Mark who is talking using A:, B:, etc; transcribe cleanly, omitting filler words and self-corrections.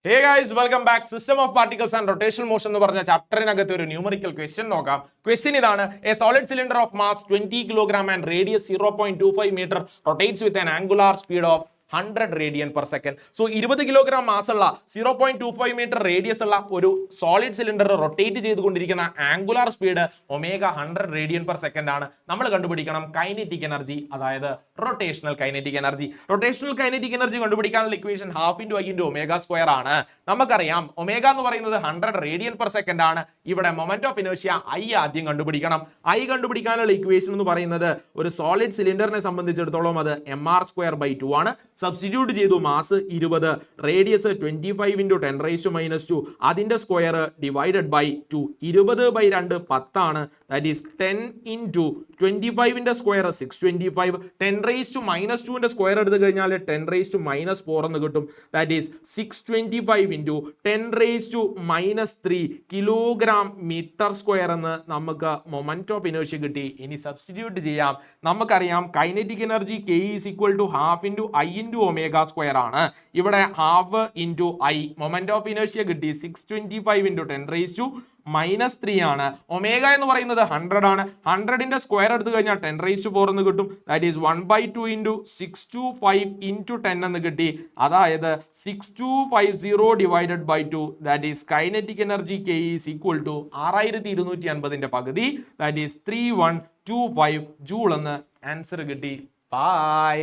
A: Hey guys welcome back. System of particles and rotational motion എന്ന് പറഞ്ഞ ചാപ്റ്ററിനകത്ത് ഒരു ന്യൂമറിക്കൽ ക്വസ്റ്റ്യൻ നോക്കാം. ക്വസ്റ്റ്യൻ ഇതാണ്: a solid cylinder of mass 20 kilogram and radius 0.25 metre rotates with an angular speed of 100 radian per second. So 20 kilogram mass ഉള്ള 0.25 metre radius ഉള്ള ഒരു solid cylinder rotate ചെയ്തുകൊണ്ടിരിക്കുന്ന angular speed omega 100 radian per second ആണ്. നമ്മൾ കണ്ടുപിടിക്കണം kinetic energy, അതായത് rotational kinetic energy. Rotational kinetic energy കണ്ടുപിടിക്കാനുള്ള equation half into I into omega square ആണ്. നമുക്കറിയാം ഒമേഗ എന്ന് പറയുന്നത് 100 റേഡിയൻ പെർ സെക്കൻഡ് ആണ്. ഇവിടെ മൊമെന്റ് ഓഫ് ഇനേർഷ്യ ഐ ആദ്യം കണ്ടുപിടിക്കണം. ഐ കണ്ടുപിടിക്കാനുള്ള ഇക്വേഷൻ എന്ന് പറയുന്നത് ഒരു സോളിഡ് സിലിണ്ടറിനെ സംബന്ധിച്ചിടത്തോളം അത് mr²/2 ആണ്. സബ്സ്റ്റിറ്റ്യൂട്ട് ചെയ്തു. മാസ് 20, റേഡിയസ് 25 ഇൻറ്റു 10⁻², അതിന്റെ സ്ക്വയർ ഡിവൈഡഡ് ബൈ 2. 20/2 10 ആണ്. ദാറ്റ് ഈസ് 10 ഇൻറ്റു 25ന്റെ സ്ക്വയർ 625. 10⁻²ന്റെ സ്ക്വയർ എടുത്തു കഴിഞ്ഞാൽ 10⁻⁻4 എന്ന് കിട്ടും. That is 625 into 10⁻³ kilogram metre square എന്ന് നമുക്ക് മൊമെന്റ് ഓഫ് ഇനേർഷ്യ കിട്ടി. ഇനി സബ്സ്റ്റിറ്റ്യൂട്ട് ചെയ്യാം. നമുക്കറിയാം kinetic energy K is equal to half into I into omega square ആണ്. ഇവിടെ half into I, moment of inertia കിട്ടി 625 ഇൻറ്റു 10⁻³ ആണ്. ഒമേഗ എന്ന് പറയുന്നത് 100 ആണ്. 100ന്റെ സ്ക്വയർ എടുത്തു കഴിഞ്ഞാൽ 10⁻4 എന്ന് കിട്ടും. ദാറ്റ് ഈസ് 1/2 ഇൻറ്റു 625 ഇൻറ്റു 10 എന്ന് കിട്ടി. അതായത് 6250 divided by 2. That is kinetic energy K is equal to 6250ന്റെ പകുതി, ദാറ്റ് ഈസ് 3125 ജൂൾ എന്ന് ആൻസർ കിട്ടി. ബൈ.